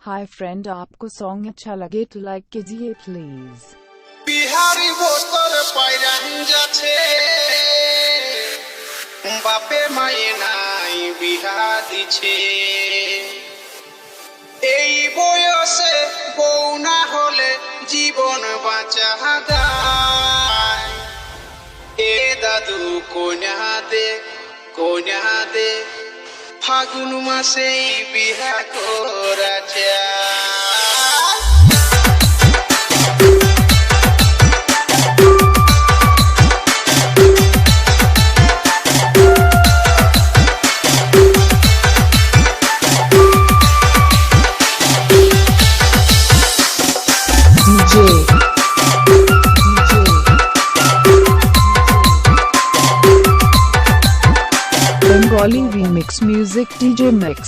Hi friend, आपको song अच्छा लगे तो लाइक कीजिए प्लीज। बिहारी भोतर पायरान जाछे बापे माये नाई बिहा दिछे এই বয়সে বউ না হলে জীবন বাঁচা দায় এ দাদু কোনা দে ফাগুন মাসেই বিহা করা যায়। Bengali Remix Music DJ Mix